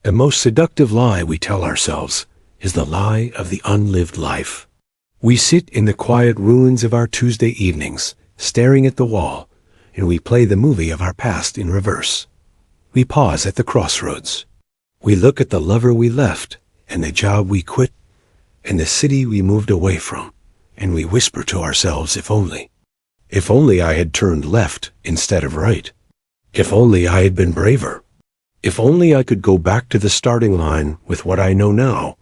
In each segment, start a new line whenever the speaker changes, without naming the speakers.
The most seductive lie we tell ourselves is the lie of the unlived life. We sit in the quiet ruins of our Tuesday evenings, staring at the wall, and we play the movie of our past in reverse. We pause at the crossroads. We look at the lover we left, and the job we quit, and the city we moved away from, and we whisper to ourselves, if only. If only I had turned left instead of right. If only I had been braver. If only I could go back to the starting line with what I know now,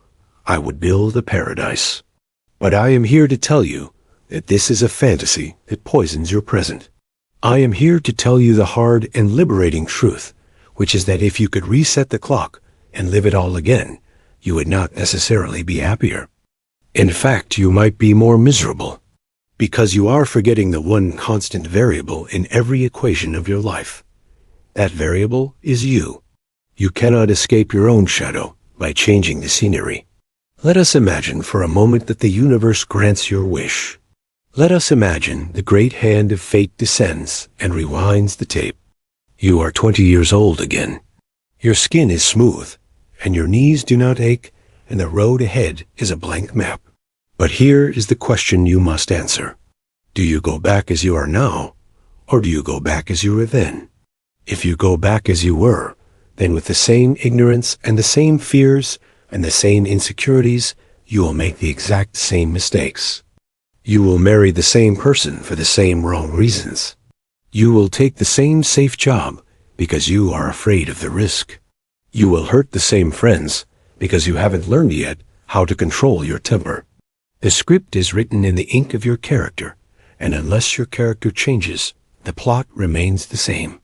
I would build a paradise. But I am here to tell you that this is a fantasy that poisons your present. I am here to tell you the hard and liberating truth, which is that if you could reset the clock and live it all again, you would not necessarily be happier. In fact, you might be more miserable, because you are forgetting the one constant variable in every equation of your life. That variable is you. You cannot escape your own shadow by changing the scenery. Let us imagine for a moment that the universe grants your wish. Let us imagine the great hand of fate descends and rewinds the tape. You are 20 years old again. Your skin is smooth, and your knees do not ache, and the road ahead is a blank map. But here is the question you must answer. Do you go back as you are now, or do you go back as you were then? If you go back as you were, then with the same ignorance and the same fears and the same insecurities, you will make the exact same mistakes. You will marry the same person for the same wrong reasons. You will take the same safe job because you are afraid of the risk. You will hurt the same friends because you haven't learned yet how to control your temper. The script is written in the ink of your character, and unless your character changes, the plot remains the same.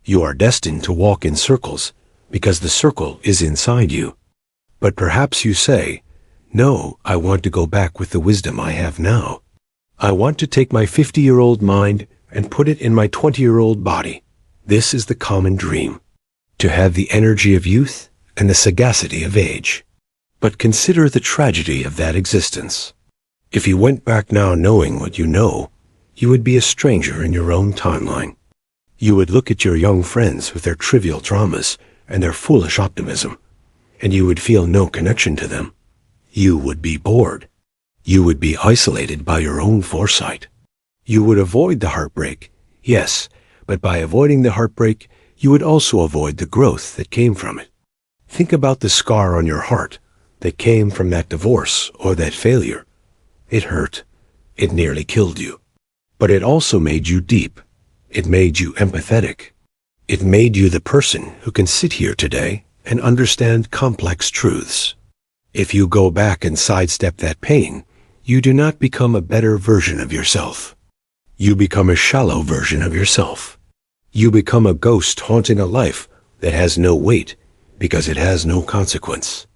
You are destined to walk in circles because the circle is inside you. But perhaps you say, no, I want to go back with the wisdom I have now. I want to take my 50-year-old mind and put it in my 20-year-old body. This is the common dream, to have the energy of youth and the sagacity of age. But consider the tragedy of that existence. If you went back now knowing what you know, you would be a stranger in your own timeline. You would look at your young friends with their trivial dramas and their foolish optimism, and you would feel no connection to them. You would be bored. You would be isolated by your own foresight. You would avoid the heartbreak, yes, but by avoiding the heartbreak, you would also avoid the growth that came from it. Think about the scar on your heart that came from that divorce or that failure. It hurt. It nearly killed you. But it also made you deep. It made you empathetic. It made you the person who can sit here today and understand complex truths. If you go back and sidestep that pain, you do not become a better version of yourself. You become a shallow version of yourself. You become a ghost haunting a life that has no weight because it has no consequence.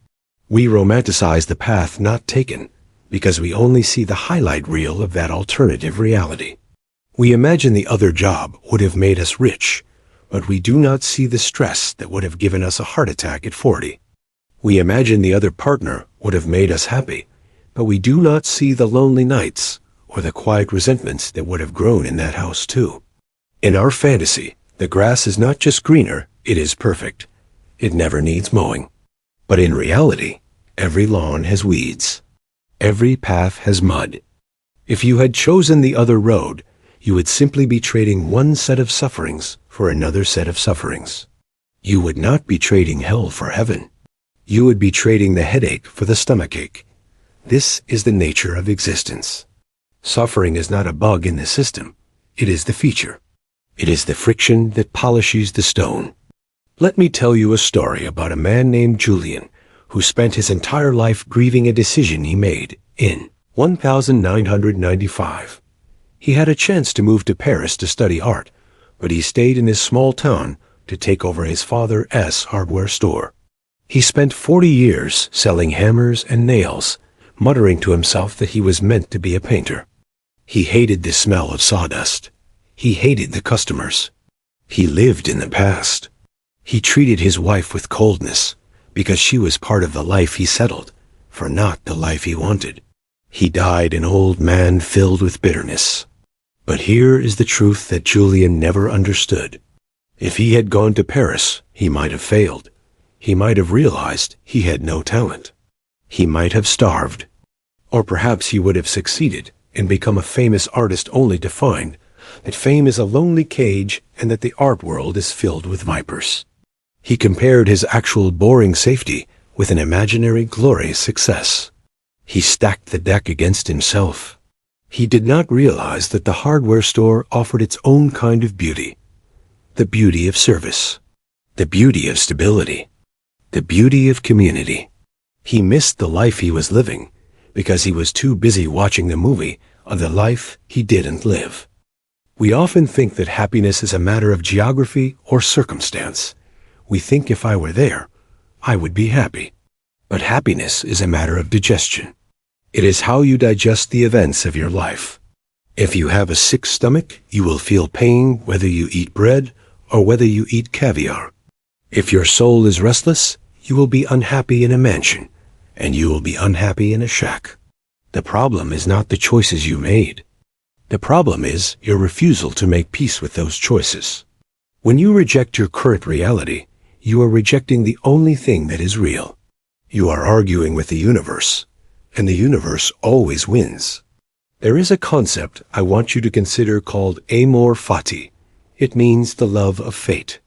We romanticize the path not taken because we only see the highlight reel of that alternative reality. We imagine the other job would have made us rich, but we do not see the stress that would have given us a heart attack at 40. We imagine the other partner would have made us happy, but we do not see the lonely nights or the quiet resentments that would have grown in that house too. In our fantasy, the grass is not just greener, it is perfect. It never needs mowing. But in reality, every lawn has weeds. Every path has mud. If you had chosen the other road, you would simply be trading one set of sufferings for another set of sufferings. You would not be trading hell for heaven. You would be trading the headache for the stomachache. This is the nature of existence. Suffering is not a bug in the system. It is the feature. It is the friction that polishes the stone. Let me tell you a story about a man named Julian who spent his entire life grieving a decision he made in 1995. He had a chance to move to Paris to study art, but he stayed in his small town to take over his father's hardware store. He spent 40 years selling hammers and nails, muttering to himself that he was meant to be a painter. He hated the smell of sawdust. He hated the customers. He lived in the past. He treated his wife with coldness because she was part of the life he settled for, not the life he wanted. He died an old man filled with bitterness. But here is the truth that Julian never understood. If he had gone to Paris, he might have failed. He might have realized he had no talent. He might have starved. Or perhaps he would have succeeded and become a famous artist only to find that fame is a lonely cage and that the art world is filled with vipers. He compared his actual boring safety with an imaginary glorious success. He stacked the deck against himself. He did not realize that the hardware store offered its own kind of beauty. The beauty of service. The beauty of stability. The beauty of community. He missed the life he was living because he was too busy watching the movie of the life he didn't live. We often think that happiness is a matter of geography or circumstance. We think if I were there, I would be happy. But happiness is a matter of digestion. It is how you digest the events of your life. If you have a sick stomach, you will feel pain whether you eat bread or whether you eat caviar. If your soul is restless, you will be unhappy in a mansion, and you will be unhappy in a shack. The problem is not the choices you made. The problem is your refusal to make peace with those choices. When you reject your current reality, you are rejecting the only thing that is real. You are arguing with the universe, and the universe always wins. There is a concept I want you to consider called amor fati. It means the love of fate.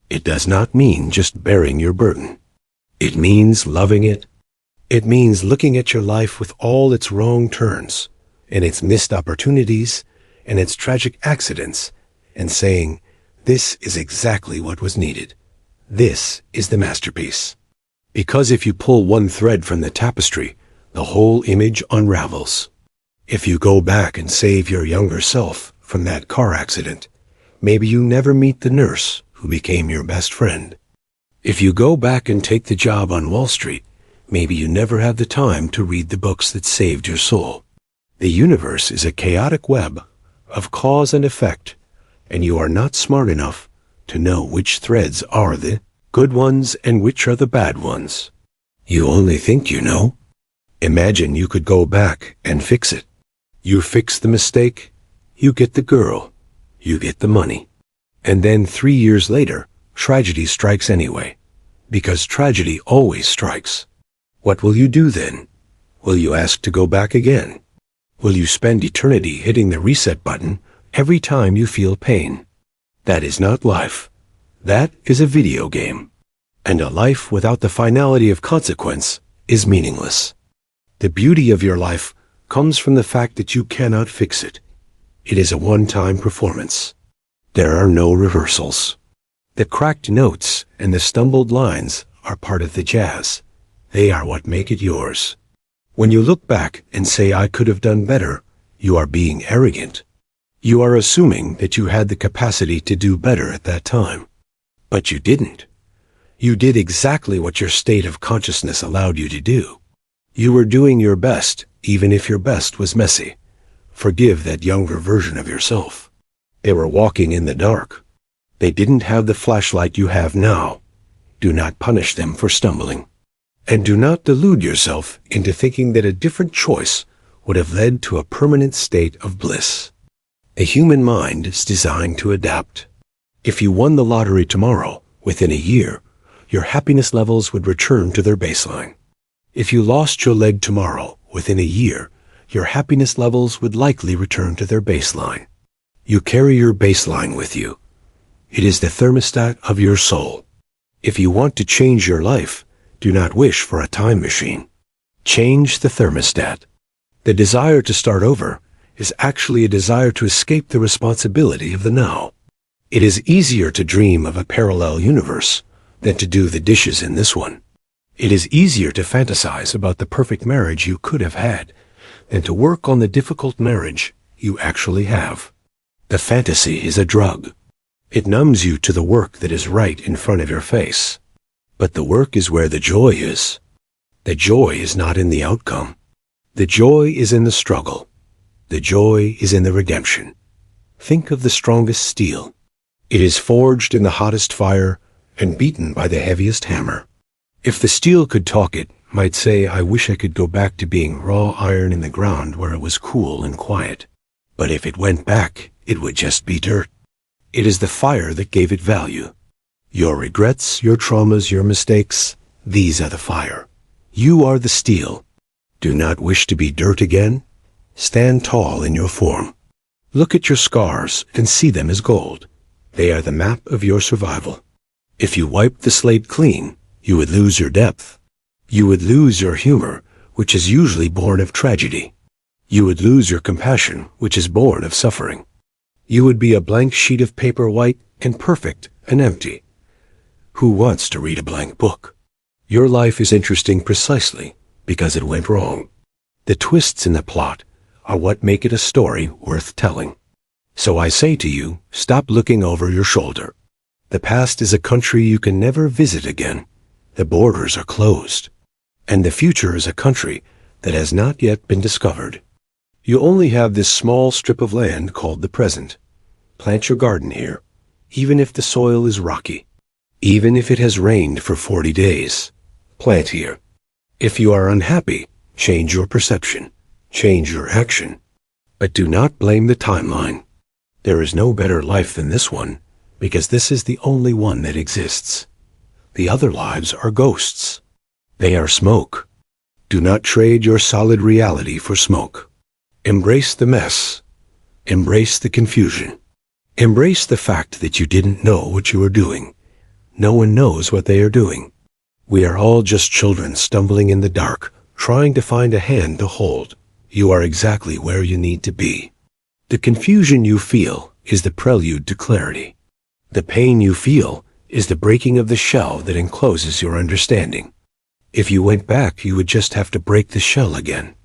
It does not mean just bearing your burden. It means loving it. It means looking at your life with all its wrong turns, and its missed opportunities, and its tragic accidents, and saying, this is exactly what was needed. This is the masterpiece. Because if you pull one thread from the tapestry, the whole image unravels. If you go back and save your younger self from that car accident, maybe you never meet the nurse who became your best friend. If you go back and take the job on Wall Street, maybe you never have the time to read the books that saved your soul. The universe is a chaotic web of cause and effect, and you are not smart enough to know which threads are the good ones and which are the bad ones. You only think you know. Imagine you could go back and fix it. You fix the mistake, you get the girl, you get the money. And then 3 years later, tragedy strikes anyway, because tragedy always strikes. What will you do then? Will you ask to go back again? Will you spend eternity hitting the reset button every time you feel pain? That is not life. That is a video game. And a life without the finality of consequence is meaningless. The beauty of your life comes from the fact that you cannot fix it. It is a one-time performance. There are no reversals. The cracked notes and the stumbled lines are part of the jazz. They are what make it yours. When you look back and say, I could have done better, you are being arrogant. You are assuming that you had the capacity to do better at that time. But you didn't. You did exactly what your state of consciousness allowed you to do. You were doing your best, even if your best was messy. Forgive that younger version of yourself. They were walking in the dark. They didn't have the flashlight you have now. Do not punish them for stumbling. And do not delude yourself into thinking that a different choice would have led to a permanent state of bliss. A human mind is designed to adapt. If you won the lottery tomorrow, within a year, your happiness levels would return to their baseline. If you lost your leg tomorrow, within a year, your happiness levels would likely return to their baseline. You carry your baseline with you. It is the thermostat of your soul. If you want to change your life, do not wish for a time machine. Change the thermostat. The desire to start over is actually a desire to escape the responsibility of the now. It is easier to dream of a parallel universe than to do the dishes in this one. It is easier to fantasize about the perfect marriage you could have had than to work on the difficult marriage you actually have. The fantasy is a drug. It numbs you to the work that is right in front of your face. But the work is where the joy is. The joy is not in the outcome. The joy is in the struggle. The joy is in the redemption. Think of the strongest steel. It is forged in the hottest fire and beaten by the heaviest hammer. If the steel could talk, it might say, I wish I could go back to being raw iron in the ground where it was cool and quiet. But if it went back, it would just be dirt. It is the fire that gave it value. Your regrets, your traumas, your mistakes, these are the fire. You are the steel. Do not wish to be dirt again? Stand tall in your form. Look at your scars and see them as gold. They are the map of your survival. If you wiped the slate clean, you would lose your depth. You would lose your humor, which is usually born of tragedy. You would lose your compassion, which is born of suffering. You would be a blank sheet of paper, white and perfect and empty. Who wants to read a blank book? Your life is interesting precisely because it went wrong. The twists in the plot are what make it a story worth telling. So I say to you, stop looking over your shoulder. The past is a country you can never visit again. The borders are closed. And the future is a country that has not yet been discovered. You only have this small strip of land called the present. Plant your garden here, even if the soil is rocky. Even if it has rained for 40 days, plant here. If you are unhappy, change your perception, change your action. But do not blame the timeline. There is no better life than this one, because this is the only one that exists. The other lives are ghosts. They are smoke. Do not trade your solid reality for smoke. Embrace the mess. Embrace the confusion. Embrace the fact that you didn't know what you were doing. No one knows what they are doing. We are all just children stumbling in the dark, trying to find a hand to hold. You are exactly where you need to be. The confusion you feel is the prelude to clarity. The pain you feel is the breaking of the shell that encloses your understanding. If you went back, you would just have to break the shell again.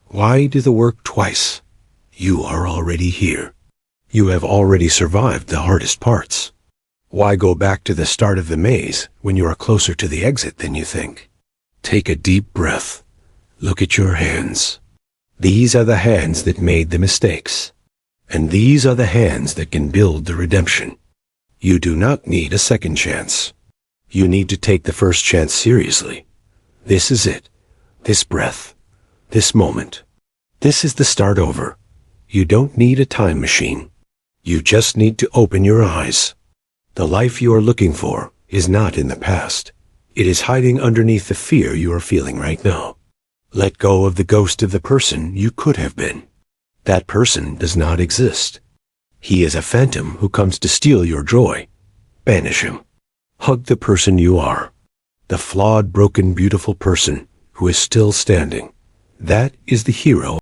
Why do the work twice? You are already here. You have already survived the hardest parts. Why go back to the start of the maze when you are closer to the exit than you think? Take a deep breath. Look at your hands. These are the hands that made the mistakes. And these are the hands that can build the redemption. You do not need a second chance. You need to take the first chance seriously. This is it. This breath. This moment. This is the start over. You don't need a time machine. You just need to open your eyes. The life you are looking for is not in the past. It is hiding underneath the fear you are feeling right now. Let go of the ghost of the person you could have been. That person does not exist. He is a phantom who comes to steal your joy. Banish him. Hug the person you are. The flawed, broken, beautiful person who is still standing. That is the hero